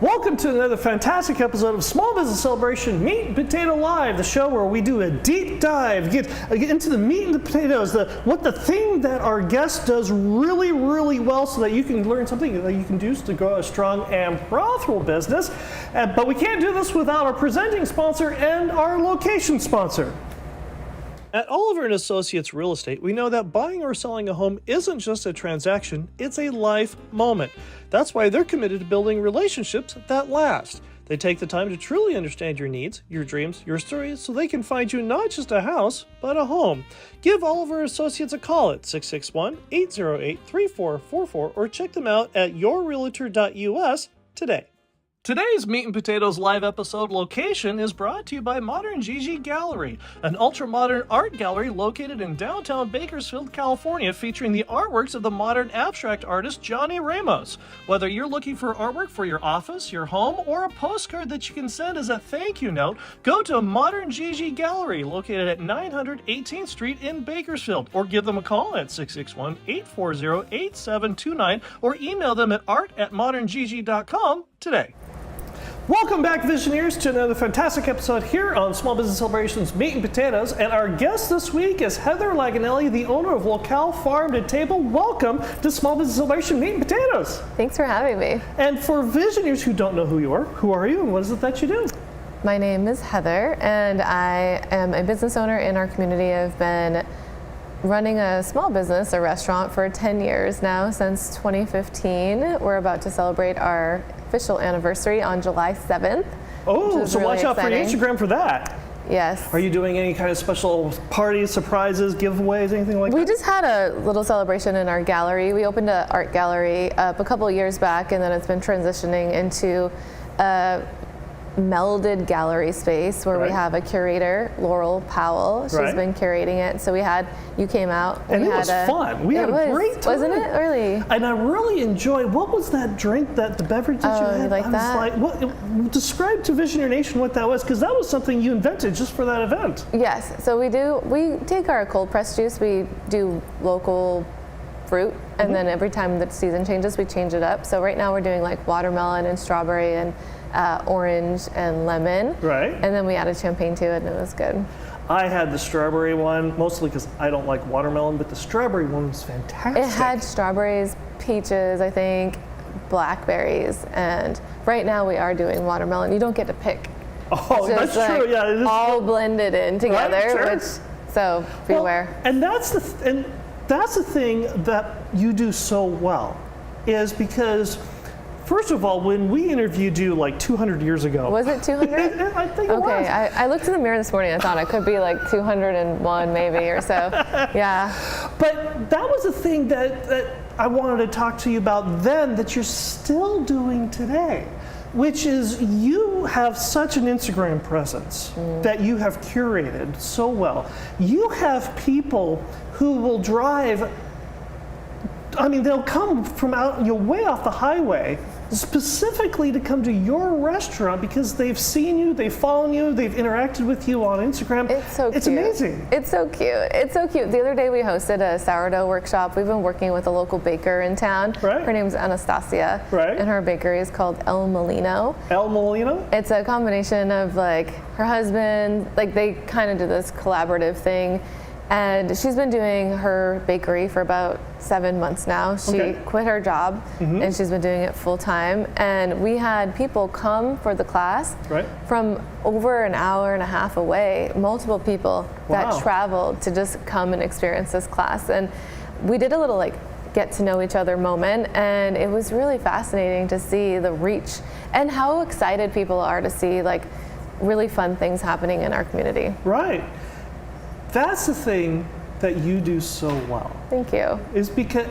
Welcome to another fantastic episode of Small Business Celebration Meat and Potato Live, the show where we do a deep dive, get into the meat and the potatoes, what the thing that our guest does really, really well so that you can learn something that you can do to grow a strong and profitable business. But we can't do this without our presenting sponsor and our location sponsor. At Oliver & Associates Real Estate, we know that buying or selling a home isn't just a transaction, it's a life moment. That's why they're committed to building relationships that last. They take the time to truly understand your needs, your dreams, your stories, so they can find you not just a house, but a home. Give Oliver & Associates a call at 661-808-3444 or check them out at yourrealtor.us today. Today's Meat and Potatoes live episode location is brought to you by Modern Gigi Gallery, an ultra-modern art gallery located in downtown Bakersfield, California, featuring the artworks of the modern abstract artist Johnny Ramos. Whether you're looking for artwork for your office, your home, or a postcard that you can send as a thank you note, go to Modern Gigi Gallery, located at 900 18th Street in Bakersfield, or give them a call at 661-840-8729, or email them at art@moderngigi.com today. Welcome back, Visioneers, to another fantastic episode here on Small Business Celebrations Meat and Potatoes. And our guest this week is Heather Laganelli, the owner of Locale Farm to Table. Welcome to Small Business Celebration Meat and Potatoes. Thanks for having me. And for Visioneers who don't know who you are you and what is it that you do? My name is Heather, and I am a business owner in our community. I've been running a small business, a restaurant, for 10 years now, since 2015. We're about to celebrate our official anniversary on July 7th. Oh, so really watch out exciting. for your Instagram for that. Yes. Are you doing any kind of special parties, surprises, giveaways, anything like that? We just had a little celebration in our gallery. We opened an art gallery up a couple of years back, and then it's been transitioning into a melded gallery space where we have a curator, Laurel Powell. She's been curating it. So you came out. And it was fun. We had a great time. Wasn't it? Really? And I really enjoyed, what was that drink, the beverage that you had? You like that? Describe to Visionary Nation what that was, because that was something you invented just for that event. Yes. So we take our cold pressed juice, we do local fruit, and then every time the season changes, we change it up. So right now we're doing like watermelon and strawberry and orange and lemon. Right. And then we added champagne to it, and it was good. I had the strawberry one, mostly because I don't like watermelon, but the strawberry one was fantastic. It had strawberries, peaches, I think, blackberries, and right now we are doing watermelon. You don't get to pick. Oh, it's that's true. Yeah, it is all blended in together. Right, sure. So beware. Well, and that's the thing that you do so well, is because, first of all, when we interviewed you like 200 years ago. Was it 200? I think it was. Okay, I looked in the mirror this morning and I thought I could be like 201 maybe or so. Yeah. But that was the thing that I wanted to talk to you about then that you're still doing today, which is you have such an Instagram presence that you have curated so well. You have people who will drive, they'll come from way off the highway specifically to come to your restaurant because they've seen you, they've followed you, they've interacted with you on Instagram. It's so cute. It's amazing. It's so cute. It's so cute. The other day we hosted a sourdough workshop. We've been working with a local baker in town. Right. Her name's Anastasia. Right. And her bakery is called El Molino. El Molino? It's a combination of like her husband, like they kind of do this collaborative thing. And she's been doing her bakery for about 7 months now. She quit her job and she's been doing it full time. And we had people come for the class from over an hour and a half away, multiple people that traveled to just come and experience this class. And we did a little like get to know each other moment, and it was really fascinating to see the reach and how excited people are to see like really fun things happening in our community. Right. That's the thing that you do so well. Thank you. Is because,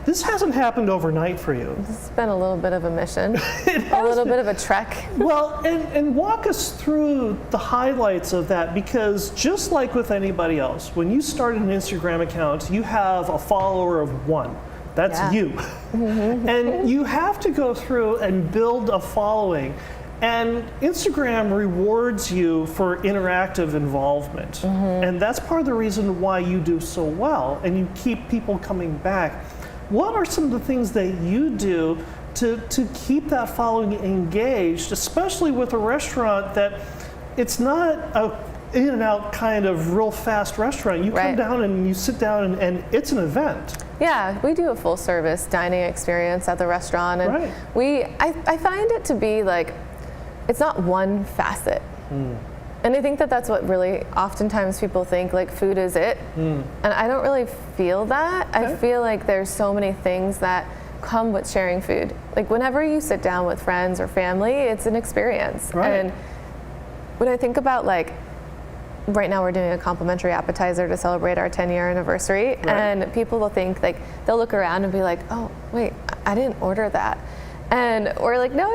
this hasn't happened overnight for you. It's been a little bit of a mission, a little bit of a trek. Well, and walk us through the highlights of that, because just like with anybody else, when you start an Instagram account, you have a follower of one. That's you. And you have to go through and build a following. And Instagram rewards you for interactive involvement. And that's part of the reason why you do so well and you keep people coming back. What are some of the things that you do to keep that following engaged, especially with a restaurant that it's not a in and out kind of real fast restaurant. You come down and you sit down and it's an event. Yeah, we do a full service dining experience at the restaurant, and I find it to be like, it's not one facet. And I think that that's what really oftentimes people think, like food is it. And I don't really feel that. I feel like there's so many things that come with sharing food. Like whenever you sit down with friends or family, it's an experience. And when I think about like, right now we're doing a complimentary appetizer to celebrate our 10-year anniversary, and people will think, like, they'll look around and be like, oh, wait, I didn't order that. And we're like, no,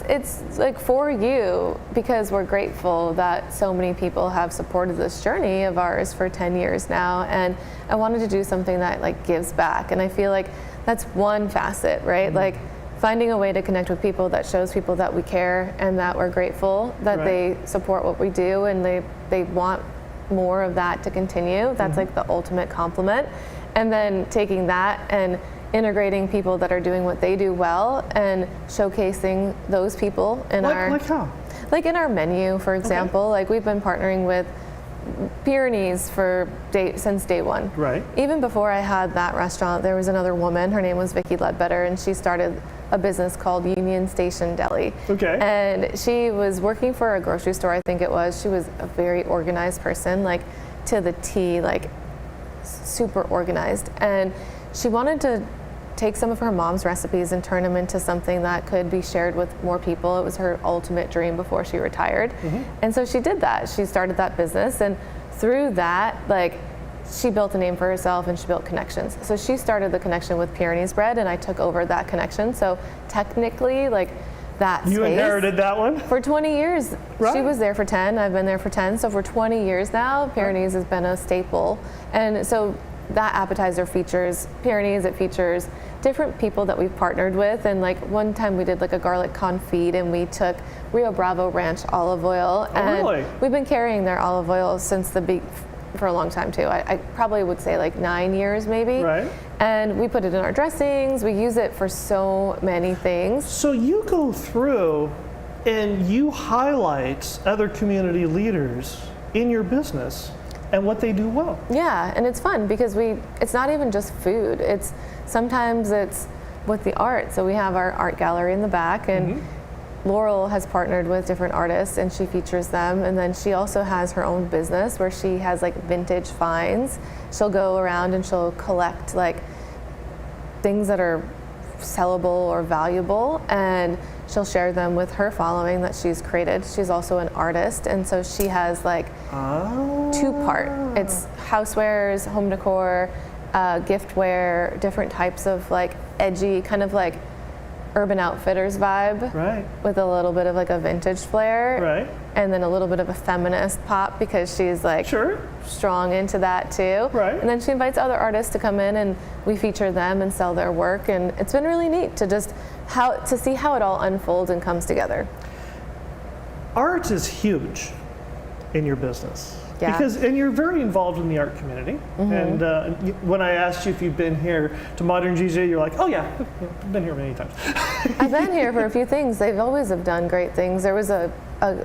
it's like for you, because we're grateful that so many people have supported this journey of ours for 10 years now, and I wanted to do something that like gives back. And I feel like that's one facet, right? Like finding a way to connect with people that shows people that we care and that we're grateful that they support what we do, and they want more of that to continue. That's like the ultimate compliment. And then taking that and integrating people that are doing what they do well and showcasing those people in like in our menu, for example. Like we've been partnering with Pyrenees since day one. Even before I had that restaurant, there was another woman, her name was Vicki Ledbetter, and she started a business called Union Station Deli. And she was working for a grocery store, I think it was. She was a very organized person, like to the T, like super organized. And she wanted to take some of her mom's recipes and turn them into something that could be shared with more people. It was her ultimate dream before she retired. And so she did that. She started that business, and through that, like, she built a name for herself and she built connections. So she started the connection with Pyrenees bread, and I took over that connection. So technically, like, that you inherited that one? For 20 years. She was there for 10, I've been there for 10. So for 20 years now, Pyrenees has been a staple. And so that appetizer features Pyrenees, it features different people that we've partnered with. And like one time we did like a garlic confit, and we took Rio Bravo Ranch olive oil. And we've been carrying their olive oil since for a long time too. I probably would say like 9 years maybe. And we put it in our dressings. We use it for so many things. So you go through and you highlight other community leaders in your business and what they do well. Yeah, and it's fun because it's not even just food. Sometimes it's with the art. So we have our art gallery in the back, and Laurel has partnered with different artists and she features them. And then she also has her own business where she has like vintage finds. She'll go around and she'll collect like things that are sellable or valuable, and she'll share them with her following that she's created. She's also an artist, and so she has like two-part. It's housewares, home decor, giftware, different types of like edgy, kind of like Urban Outfitters vibe, with a little bit of like a vintage flair, and then a little bit of a feminist pop because she's like strong into that too. And then she invites other artists to come in, and we feature them and sell their work, and it's been really neat to just to see how it all unfolds and comes together. Art is huge in your business. And you're very involved in the art community. And when I asked you if you've been here to Modern GJ, you're like, oh yeah, I've been here many times. I've been here for a few things. They've always have done great things. There was a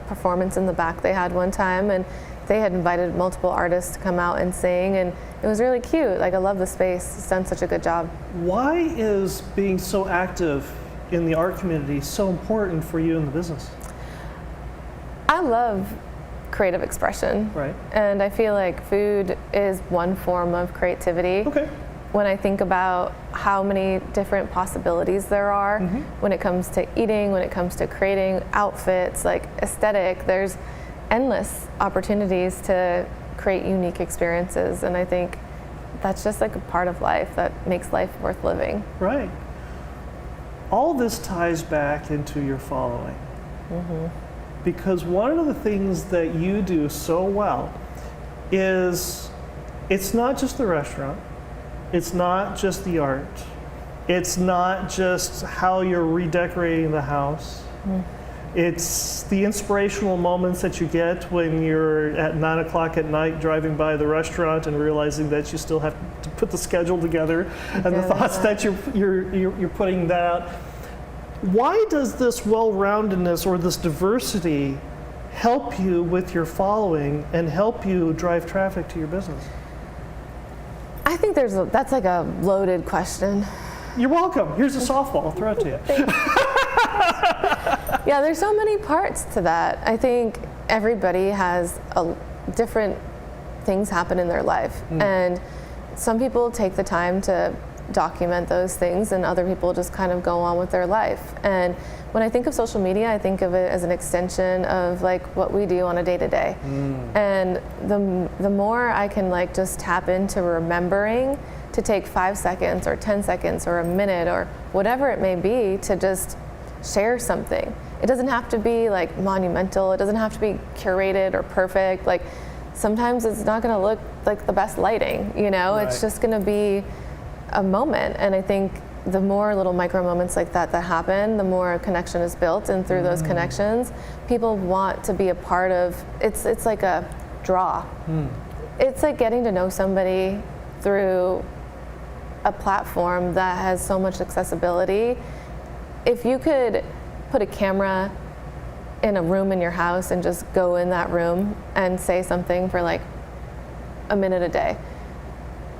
performance in the back they had one time, and they had invited multiple artists to come out and sing, and it was really cute. Like, I love the space. It's done such a good job. Why is being so active in the art community so important for you in the business? I love creative expression. And I feel like food is one form of creativity. When I think about how many different possibilities there are when it comes to eating, when it comes to creating outfits, like aesthetic, there's endless opportunities to create unique experiences. And I think that's just like a part of life that makes life worth living. All this ties back into your following. Because one of the things that you do so well is it's not just the restaurant, it's not just the art, it's not just how you're redecorating the house. It's the inspirational moments that you get when you're at 9 o'clock at night driving by the restaurant and realizing that you still have to put the schedule together and the thoughts that you're putting that out. Why does this well-roundedness or this diversity help you with your following and help you drive traffic to your business? I think that's like a loaded question. You're welcome. Here's a softball. I'll throw it to you. Yeah, there's so many parts to that. I think everybody has different things happen in their life. And some people take the time to document those things, and other people just kind of go on with their life. And when I think of social media, I think of it as an extension of like what we do on a day-to-day. And the more I can like just tap into remembering to take 5 seconds or 10 seconds or a minute or whatever it may be to just share something. It doesn't have to be like monumental. It doesn't have to be curated or perfect. Like sometimes it's not going to look like the best lighting, you know? Right. It's just going to be a moment. And I think the more little micro moments like that happen, the more a connection is built, and through those connections, people want to be a part of. It's like a draw. It's like getting to know somebody through a platform that has so much accessibility. If you could put a camera in a room in your house and just go in that room and say something for like a minute a day,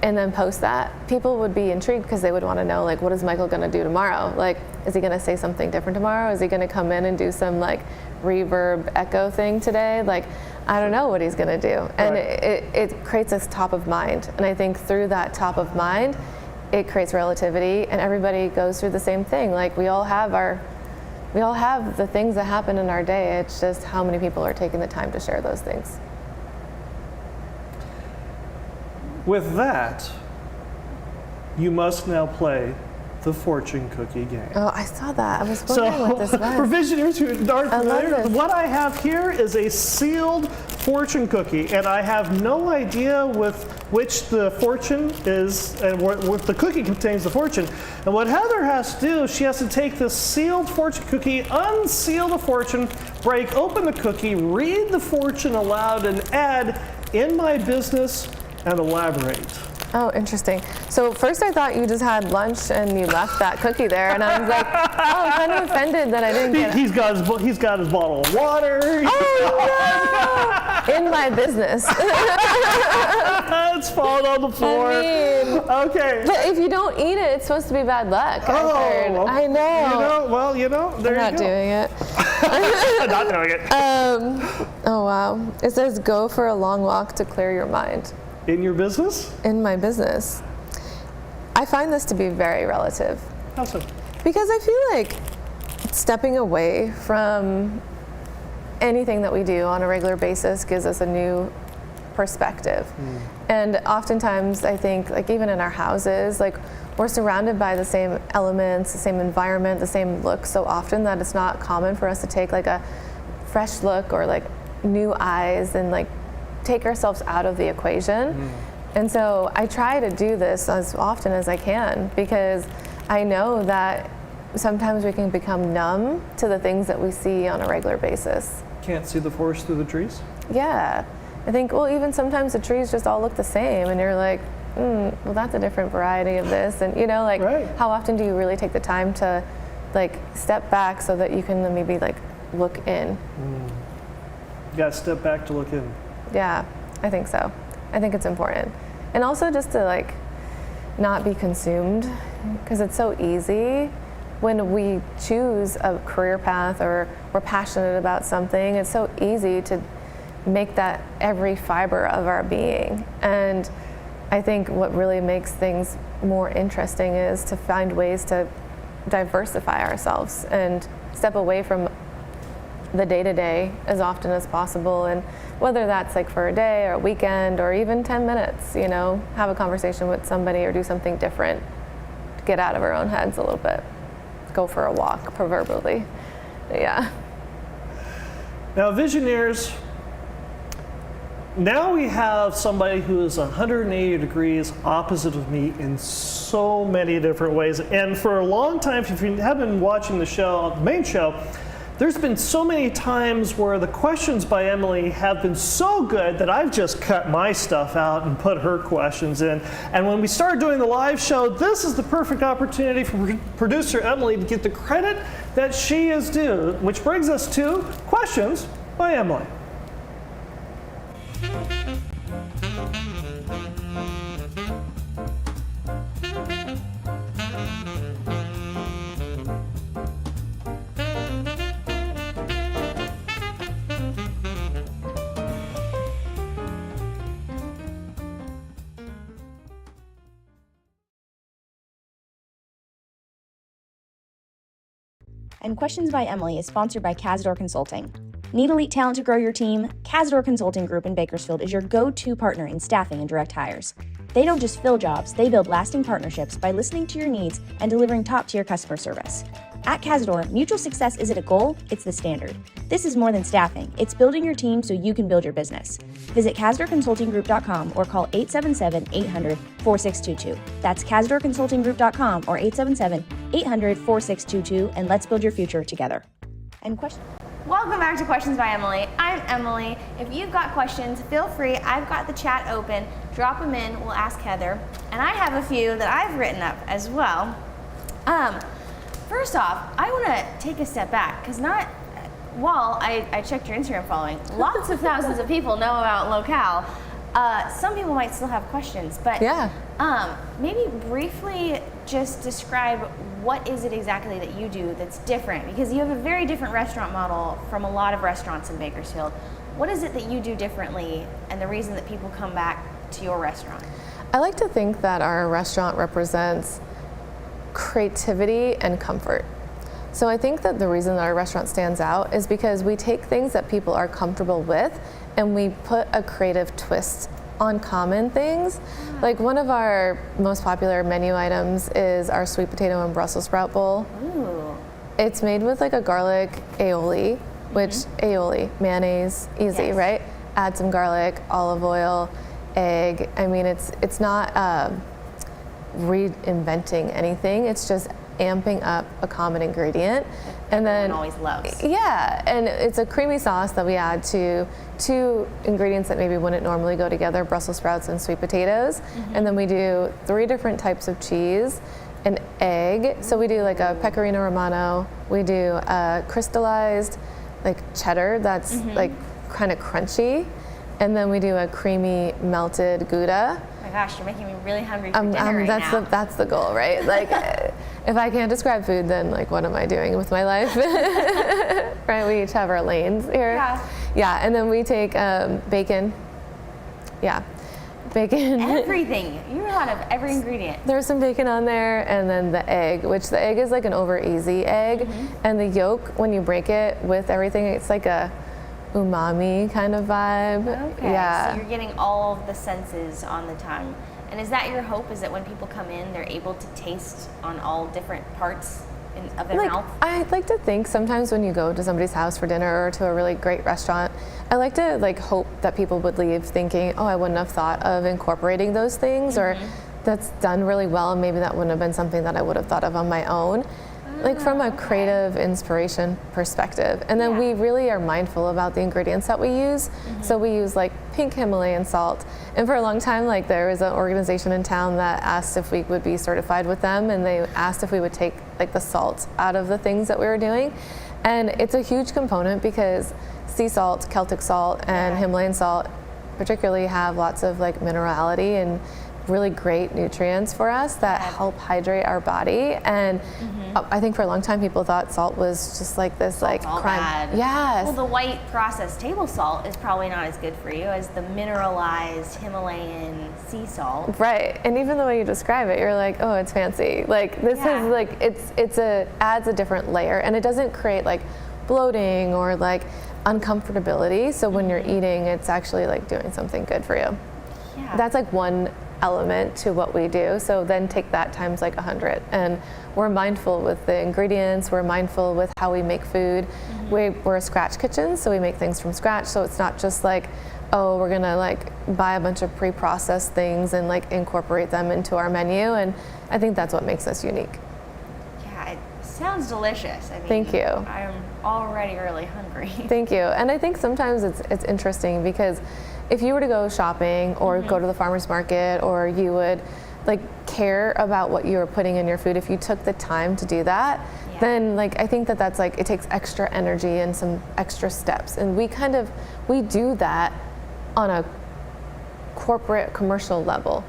and then post that, people would be intrigued because they would want to know, like, what is Michael going to do tomorrow? Like, is he going to say something different tomorrow? Is he going to come in and do some like reverb echo thing today? Like, I don't know what he's going to do. And it creates this top of mind. And I think through that top of mind, it creates relativity, and everybody goes through the same thing. Like we all have the things that happen in our day. It's just how many people are taking the time to share those things. With that, you must now play the fortune cookie game. Oh, I saw that. I was wondering what this was. For visionaries who aren't familiar, this. what I have here is a sealed fortune cookie, and I have no idea with which the fortune is and what the cookie contains the fortune. And what Heather has to do is she has to take this sealed fortune cookie, unseal the fortune, break open the cookie, read the fortune aloud, and add "in my business" and elaborate. Oh, interesting. So first I thought you just had lunch and you left that cookie there, and I was like, oh, I'm kind of offended that I didn't get it. He's got his bottle of water. Oh, no! In my business. It's falling on the floor. I mean, okay. but if you don't eat it, it's supposed to be bad luck. I heard. I know. There I'm you not go. doing it. Not doing it. Oh, wow. It says go for a long walk to clear your mind. In your business? In my business. I find this to be very relative. How so? Because I feel like stepping away from anything that we do on a regular basis gives us a new perspective. And oftentimes I think, like even in our houses, like we're surrounded by the same elements, the same environment, the same look so often that it's not common for us to take like a fresh look or like new eyes and like take ourselves out of the equation. And so I try to do this as often as I can, because I know that sometimes we can become numb to the things that we see on a regular basis. Can't see the forest through the trees? Yeah. I think, well, even sometimes the trees just all look the same, and you're like, well, that's a different variety of this. And, you know, like, how often do you really take the time to, like, step back so that you can then maybe, like, look in? You gotta step back to look in. Yeah, I think so. I think it's important. And also just to, like, not be consumed, because it's so easy when we choose a career path or we're passionate about something. It's so easy to make that every fiber of our being. And I think what really makes things more interesting is to find ways to diversify ourselves and step away from the day-to-day as often as possible. And whether that's like for a day or a weekend or even 10 minutes, you know, have a conversation with somebody or do something different to get out of our own heads a little bit. Go for a walk, proverbially. Yeah. Now, Visionaires, now we have somebody who is 180 degrees opposite of me in so many different ways. And for a long time, if you haven't been watching the show, the main show, there's been so many times where the questions by Emily have been so good that I've just cut my stuff out and put her questions in. And when we start doing the live show, this is the perfect opportunity for producer Emily to get the credit that she is due, which brings us to questions by Emily. And Questions by Emily is sponsored by Cazador Consulting. Need elite talent to grow your team? Cazador Consulting Group in Bakersfield is your go-to partner in staffing and direct hires. They don't just fill jobs, they build lasting partnerships by listening to your needs and delivering top-tier customer service. At Cazador, mutual success isn't a goal, it's the standard. This is more than staffing, it's building your team so you can build your business. Visit CazadorConsultingGroup.com or call 877-800-4622. That's CazadorConsultingGroup.com or 877-800-4622, and let's build your future together. And question. Welcome back to Questions by Emily. I'm Emily. If you've got questions, feel free. I've got the chat open. Drop them in. We'll ask Heather. And I have a few that I've written up as well. First off, I want to take a step back because while I checked your Instagram following, lots of thousands of people know about Locale. Some people might still have questions, but Yeah. Maybe briefly just describe what is it exactly that you do that's different, because you have a very different restaurant model from a lot of restaurants in Bakersfield. What is it that you do differently and the reason that people come back to your restaurant? I like to think that our restaurant represents creativity and comfort. So I think that the reason that our restaurant stands out is because we take things that people are comfortable with and we put a creative twist on common things. Like one of our most popular menu items is our sweet potato and Brussels sprout bowl. Ooh. It's made with like a garlic aioli, which aioli, mayonnaise, easy, Yes. right? Add some garlic, olive oil, egg. I mean, it's not reinventing anything. It's just amping up a common ingredient. And then Everyone always loves. Yeah, and it's a creamy sauce that we add to two ingredients that maybe wouldn't normally go together, Brussels sprouts and sweet potatoes. And then we do 3 different types of cheese, an egg. So we do like a pecorino romano. We do a crystallized like cheddar that's like kind of crunchy. And then we do a creamy melted Gouda. Oh my gosh, you're making me really hungry for dinner right that's now. that's the goal, right? Like, if I can't describe food, then like, what am I doing with my life? Right? We each have our lanes here. Yeah. Yeah, and then we take bacon. Yeah, bacon. Everything. You thought of every ingredient. There's some bacon on there, and then the egg, which the egg is like an over easy egg, and the yolk, when you break it with everything, it's like a umami kind of vibe. Okay, Yeah. so you're getting all of the senses on the tongue. And is that your hope, is that when people come in, they're able to taste on all different parts of their mouth? I like to think sometimes when you go to somebody's house for dinner or to a really great restaurant, I like to like hope that people would leave thinking, oh, I wouldn't have thought of incorporating those things, or that's done really well, and maybe that wouldn't have been something that I would have thought of on my own. Like from a creative inspiration perspective. And then we really are mindful about the ingredients that we use. So we use like pink Himalayan salt. And for a long time, like there was an organization in town that asked if we would be certified with them, and they asked if we would take like the salt out of the things that we were doing. And it's a huge component because sea salt, Celtic salt, and Himalayan salt particularly have lots of like minerality and really great nutrients for us that help hydrate our body. And I think for a long time people thought salt was just like this like all crime. bad. Yes. Well, the white processed table salt is probably not as good for you as the mineralized Himalayan sea salt. Right. And even the way you describe it, you're like, oh, it's fancy. Like this is like adds a different layer, and it doesn't create like bloating or like uncomfortability. So when you're eating, it's actually like doing something good for you. Yeah. That's like one element to what we do. So then take that times like 100. And we're mindful with the ingredients, we're mindful with how we make food. We're a scratch kitchen, so we make things from scratch. So it's not just like, oh, we're gonna like buy a bunch of pre-processed things and like incorporate them into our menu. And I think that's what makes us unique. Yeah, sounds delicious. I mean, Thank you. I'm already really hungry. Thank you. And I think sometimes it's interesting because if you were to go shopping or go to the farmer's market, or you would like care about what you were putting in your food, if you took the time to do that, then like I think that's like it takes extra energy and some extra steps. And we do that on a corporate commercial level.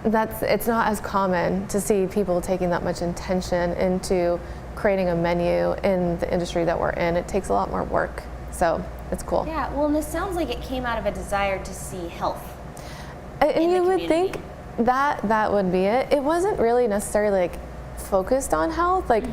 It's not as common to see people taking that much intention into creating a menu in the industry that we're in. It takes a lot more work, so it's cool. Yeah, well, and this sounds like it came out of a desire to see health. And you would think that would be it. It wasn't really necessarily like focused on health. Like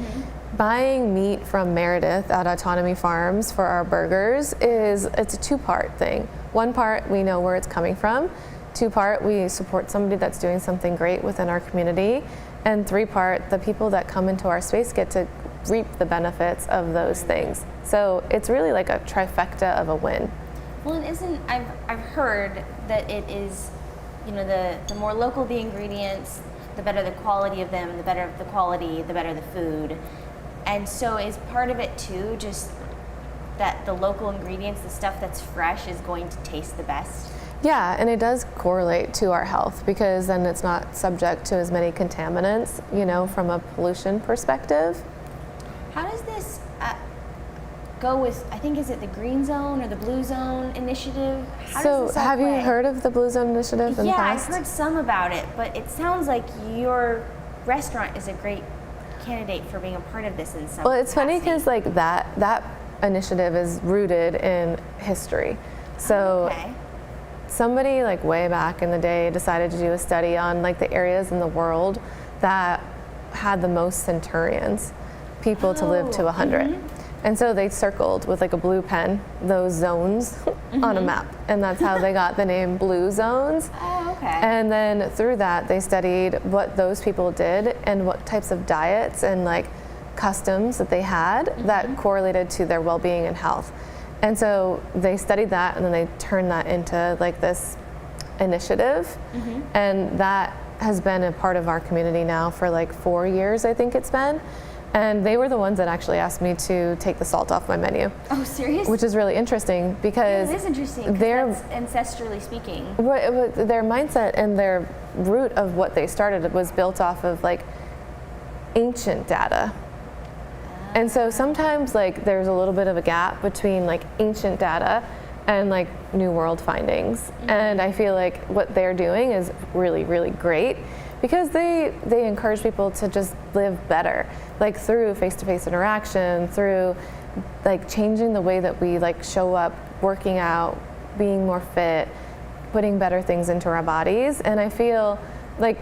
buying meat from Meredith at Autonomy Farms for our burgers it's a two-part thing. One part, we know where it's coming from. Two-part, we support somebody that's doing something great within our community. And three-part, the people that come into our space get to reap the benefits of those things. So it's really like a trifecta of a win. Well, and I've heard that it is, you know, the more local the ingredients, the better the quality of them, the better the quality, the better the food. And so is part of it too just that the local ingredients, the stuff that's fresh, is going to taste the best? Yeah, and it does correlate to our health because then it's not subject to as many contaminants, you know, from a pollution perspective. How does this go with, I think, is it the Green Zone or the Blue Zone initiative? How does this all have play? you heard of the Blue Zone initiative in the past? Yeah, I've heard some about it, but it sounds like your restaurant is a great candidate for being a part of this in some Well, it's funny capacity. because like that initiative is rooted in history. So Okay. somebody like way back in the day decided to do a study on like the areas in the world that had the most centurions, people to live to 100. And so they circled with like a blue pen those zones on a map, and that's how they got the name Blue Zones. Oh, okay. And then through that they studied what those people did and what types of diets and like customs that they had that correlated to their well-being and health. And so they studied that, and then they turned that into like this initiative, and that has been a part of our community now for like 4 years, I think it's been. And they were the ones that actually asked me to take the salt off my menu. Oh, serious? Which is really interesting because it is interesting, 'cause that's ancestrally speaking. their mindset and their root of what they started was built off of like ancient data. And so sometimes like there's a little bit of a gap between like ancient data and like new world findings. And I feel like what they're doing is really, really great because they encourage people to just live better, like through face-to-face interaction, through like changing the way that we like show up, working out, being more fit, putting better things into our bodies. And I feel like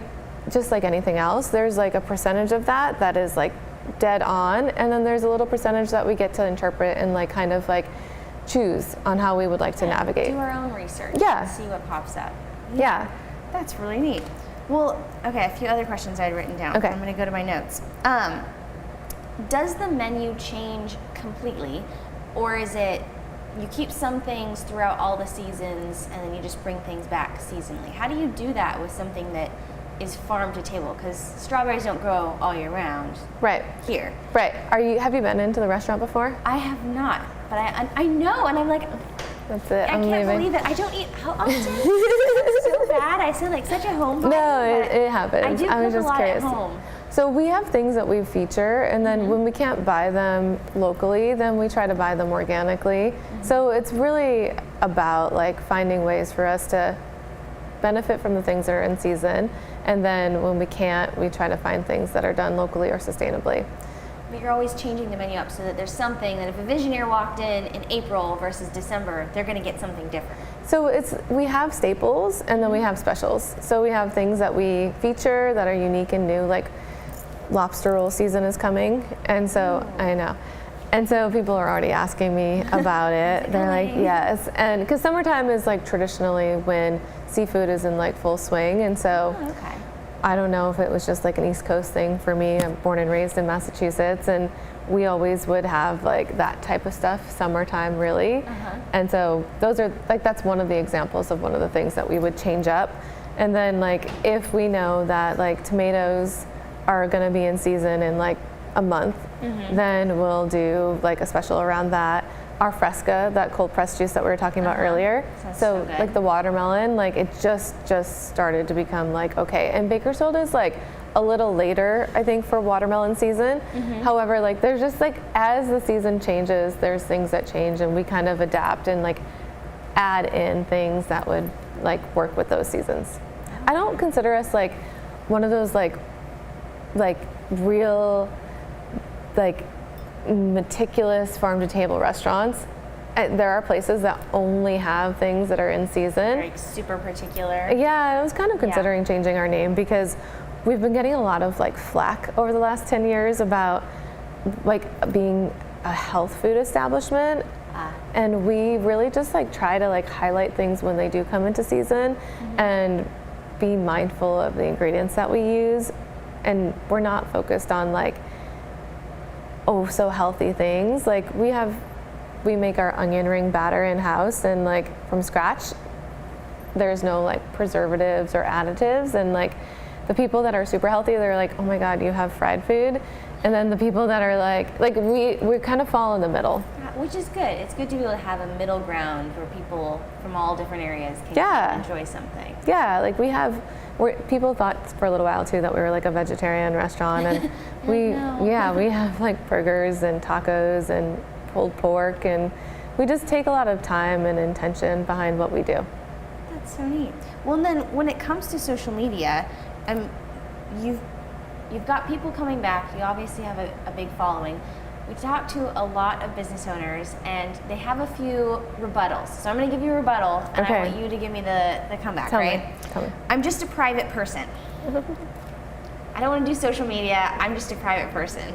just like anything else, there's like a percentage of that is like dead on, and then there's a little percentage that we get to interpret and like kind of like choose on how we would like to navigate. Do our own research. Yeah. And see what pops up. Yeah. That's really neat. Well, okay, a few other questions I had written down. Okay. I'm going to go to my notes. Does the menu change completely, or is it you keep some things throughout all the seasons and then you just bring things back seasonally? How do you do that with something that is farm to table? Because strawberries don't grow all year round. Right. Here. Right. Have you been into the restaurant before? I have not, but I know, and I'm like, That's it. I I'm can't leaving. believe it. I don't eat. How often? It's so bad. I sound like such a homebody. No, but it happens. I do I was cook just a lot curious. at home. So we have things that we feature, and then when we can't buy them locally, then we try to buy them organically. So it's really about like finding ways for us to benefit from the things that are in season, and then when we can't, we try to find things that are done locally or sustainably. But you're always changing the menu up so that there's something that if a Visionaire walked in April versus December, they're going to get something different. So we have staples, and then we have specials. So we have things that we feature that are unique and new, like lobster roll season is coming, and so I know. And so people are already asking me about it. They're like, yes. And because summertime is like traditionally when seafood is in like full swing, and so Okay. I don't know if it was just like an East Coast thing for me. I'm born and raised in Massachusetts, and we always would have like that type of stuff summertime really. And so those are like, that's one of the examples of one of the things that we would change up. And then like if we know that like tomatoes are going to be in season in like a month. Then we'll do like a special around that. Our Fresca, that cold pressed juice that we were talking about earlier. Sounds so good. Like the watermelon, like it just started to become like, okay. And Bakersfield is like a little later, I think, for watermelon season. However, like there's just like, as the season changes, there's things that change, and we kind of adapt and like add in things that would like work with those seasons. I don't consider us like one of those like real like meticulous farm to table restaurants. There are places that only have things that are in season. Like super particular. Yeah, I was kind of considering changing our name because we've been getting a lot of like flack over the last 10 years about like being a health food establishment. And we really just like try to like highlight things when they do come into season and be mindful of the ingredients that we use. And we're not focused on like, oh, so healthy things. Like we make our onion ring batter in-house and like from scratch. There's no like preservatives or additives, and like the people that are super healthy, they're like, oh my God, you have fried food. And then the people that are like we kind of fall in the middle. Which is good. It's good to be able to have a middle ground where people from all different areas can enjoy something. Yeah, like people thought for a little while too that we were like a vegetarian restaurant, and we have like burgers and tacos and pulled pork, and we just take a lot of time and intention behind what we do. That's so neat. Well, and then when it comes to social media, you've got people coming back. You obviously have a big following. We talked to a lot of business owners, and they have a few rebuttals. So I'm going to give you a rebuttal, and I want you to give me the comeback, Tell right? me. I'm just a private person. I don't want to do social media. I'm just a private person.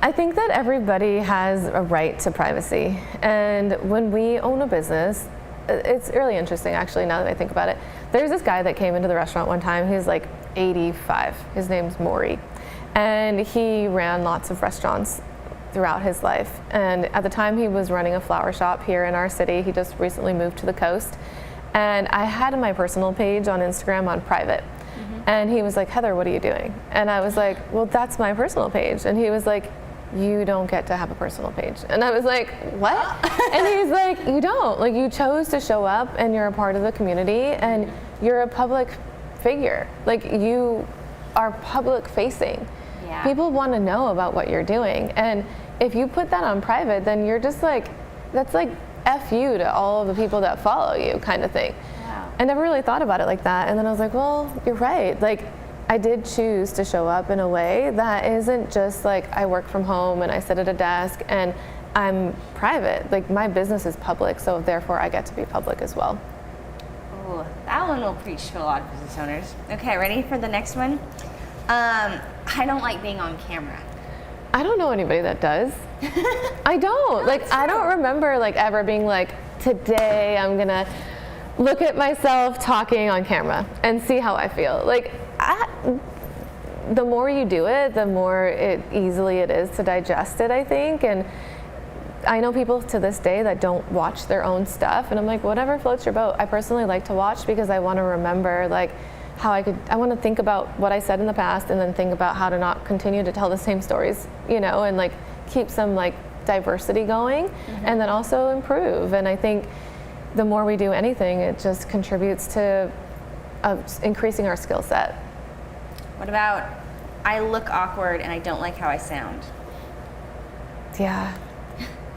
I think that everybody has a right to privacy. And when we own a business, it's really interesting actually now that I think about it. There's this guy that came into the restaurant one time. He's like 85. His name's Maury. And he ran lots of restaurants throughout his life. And at the time he was running a flower shop here in our city. He just recently moved to the coast. And I had my personal page on Instagram on private. And he was like, Heather, what are you doing? And I was like, well, that's my personal page. And he was like, you don't get to have a personal page. And I was like, what? And he's like, you don't. Like, you chose to show up, and you're a part of the community, and you're a public figure. Like, you are public facing. Yeah. People want to know about what you're doing. And if you put that on private, then you're just like, that's like F you to all of the people that follow you kind of thing. Wow. I never really thought about it like that. And then I was like, well, you're right. Like, I did choose to show up in a way that isn't just like I work from home and I sit at a desk and I'm private. Like, my business is public, so therefore I get to be public as well. Ooh, that one will preach to a lot of business owners. Okay, ready for the next one? I don't like being on camera. I don't know anybody that does. I don't. Like, I don't remember like ever being like, today I'm gonna look at myself talking on camera and see how I feel. Like, the more you do it, the more easily it is to digest it, I think. And I know people to this day that don't watch their own stuff, and I'm like, whatever floats your boat. I personally like to watch because I want to remember like how I want to think about what I said in the past, and then think about how to not continue to tell the same stories, you know, and like keep some like diversity going, and then also improve. And I think the more we do anything, it just contributes to increasing our skill set. What about, I look awkward and I don't like how I sound? Yeah,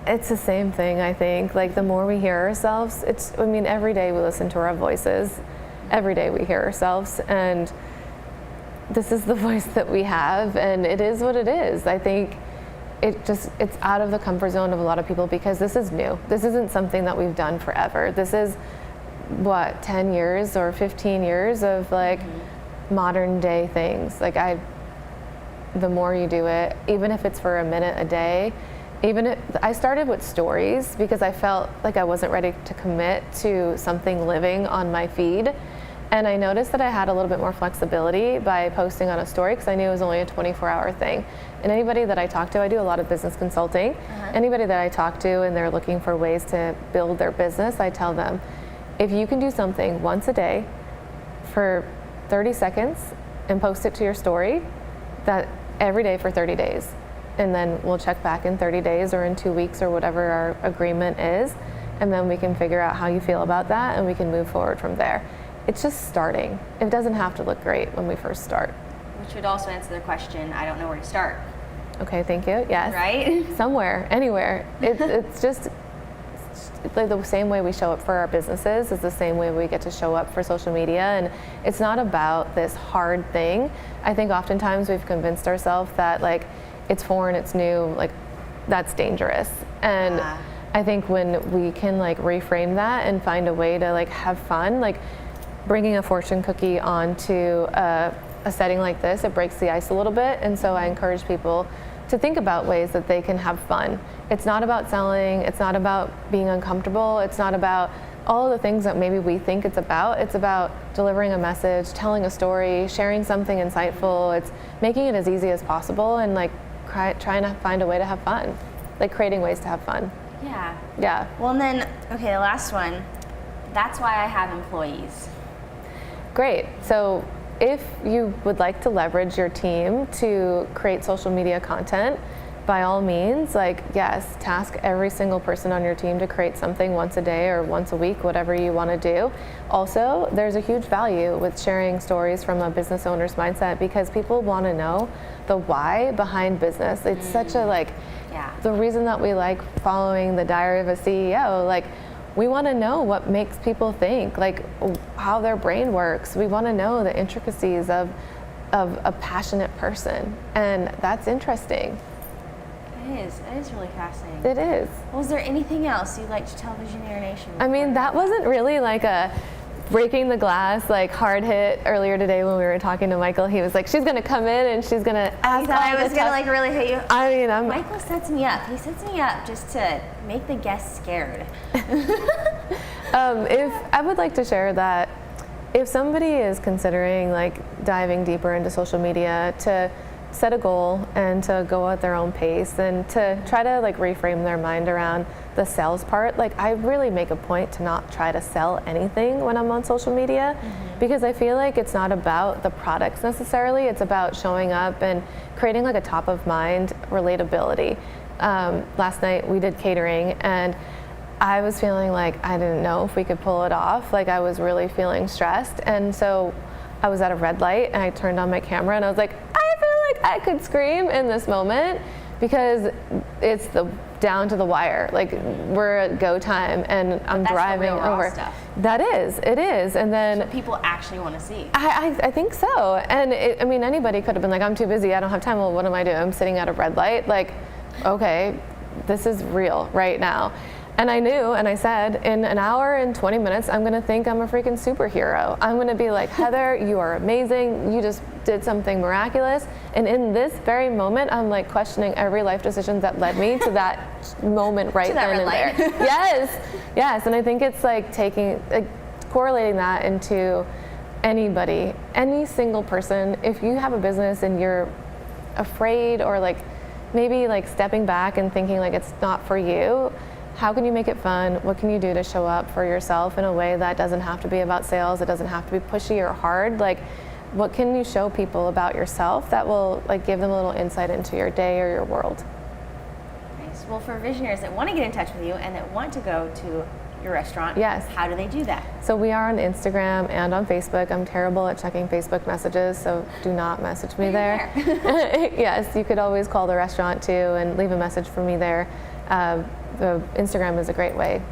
it's the same thing, I think. Like, the more we hear ourselves, every day we listen to our voices. Every day we hear ourselves, and this is the voice that we have, and it is what it is. I think it's out of the comfort zone of a lot of people because this is new. This isn't something that we've done forever. This is, 10 years or 15 years of like modern day things. Like, the more you do it, even if it's for a minute a day, I started with stories because I felt like I wasn't ready to commit to something living on my feed. And I noticed that I had a little bit more flexibility by posting on a story because I knew it was only a 24-hour thing. And anybody that I talk to, I do a lot of business consulting. Anybody that I talk to and they're looking for ways to build their business, I tell them, if you can do something once a day for 30 seconds and post it to your story, every day for 30 days. And then we'll check back in 30 days or in 2 weeks or whatever our agreement is. And then we can figure out how you feel about that and we can move forward from there. It's just starting. It doesn't have to look great when we first start. Which would also answer the question, I don't know where to start. Okay, thank you. Yes. Right? Somewhere, anywhere. It's just like the same way we show up for our businesses is the same way we get to show up for social media. And it's not about this hard thing. I think oftentimes we've convinced ourselves that like it's foreign, it's new, like that's dangerous. And I think when we can like reframe that and find a way to like have fun, like bringing a fortune cookie onto a setting like this, it breaks the ice a little bit. And so I encourage people to think about ways that they can have fun. It's not about selling, it's not about being uncomfortable, it's not about all of the things that maybe we think it's about. It's about delivering a message, telling a story, sharing something insightful. It's making it as easy as possible and like trying to find a way to have fun, like creating ways to have fun. Yeah. Yeah. Well, and then, okay, the last one, that's why I have employees. Great. So if you would like to leverage your team to create social media content, by all means, like, yes, task every single person on your team to create something once a day or once a week, whatever you want to do. Also, there's a huge value with sharing stories from a business owner's mindset because people want to know the why behind business. It's such a like, the reason that we like following the Diary of a CEO, like, we want to know what makes people think, like how their brain works. We want to know the intricacies of a passionate person, and that's interesting. It is really fascinating. It is. Well, is there anything else you'd like to tell Visionary Nation? I mean, that wasn't really like a breaking the glass, like hard hit earlier today when we were talking to Michael. He was like, she's going to come in and she's going to ask. You thought I was going to like really hit you? I mean, Michael sets me up. He sets me up just to make the guests scared. If I would like to share that if somebody is considering like diving deeper into social media, to set a goal and to go at their own pace and to try to like reframe their mind around the sales part. Like, I really make a point to not try to sell anything when I'm on social media because I feel like it's not about the products necessarily. It's about showing up and creating like a top of mind relatability. Last night we did catering and I was feeling like I didn't know if we could pull it off. Like, I was really feeling stressed, and so I was at a red light and I turned on my camera and I was like, I feel like I could scream in this moment because it's the down to the wire. Like, we're at go time and I'm driving over. Stuff. It is. And then what people actually want to see. I think so. And I mean, anybody could have been like, I'm too busy, I don't have time. Well, what am I doing? I'm sitting at a red light. Like, okay, this is real right now. And I knew, and I said, in an hour and 20 minutes, I'm going to think I'm a freaking superhero. I'm going to be like, Heather, you are amazing. You just did something miraculous. And in this very moment, I'm like questioning every life decision that led me to that moment right then and there. Yes. And I think it's like correlating that into anybody, any single person. If you have a business and you're afraid or like maybe like stepping back and thinking like it's not for you, how can you make it fun? What can you do to show up for yourself in a way that doesn't have to be about sales? It doesn't have to be pushy or hard. Like, what can you show people about yourself that will like give them a little insight into your day or your world? Nice. Well, for visionaries that want to get in touch with you and that want to go to your restaurant, yes, how do they do that? So we are on Instagram and on Facebook. I'm terrible at checking Facebook messages, so do not message me there. Yes, you could always call the restaurant too and leave a message for me there. The Instagram is a great way.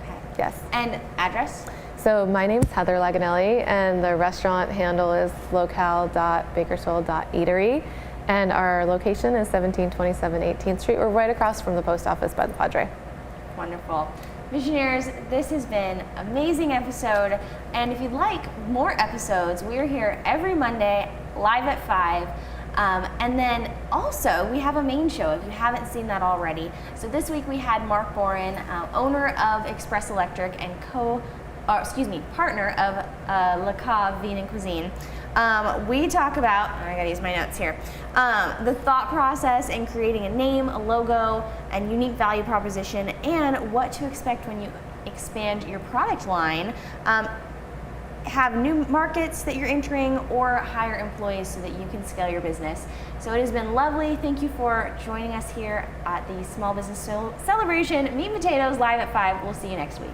Okay. Yes. And address? So my name's Heather Laganelli, and the restaurant handle is locale.bakersfield.eatery, and our location is 1727 18th Street. We're right across from the post office by the Padre. Wonderful. Visionaires, this has been an amazing episode, and if you'd like more episodes, we're here every Monday, live at 5. And then also we have a main show if you haven't seen that already. So this week we had Mark Boren, owner of Express Electric and partner of Locale Vin and Cuisine. We talk about, I gotta use my notes here, the thought process in creating a name, a logo, and unique value proposition, and what to expect when you expand your product line. have new markets that you're entering, or hire employees so that you can scale your business. So it has been lovely. Thank you for joining us here at the Small Business Celebration Meat and Potatoes live at 5. We'll see you next week.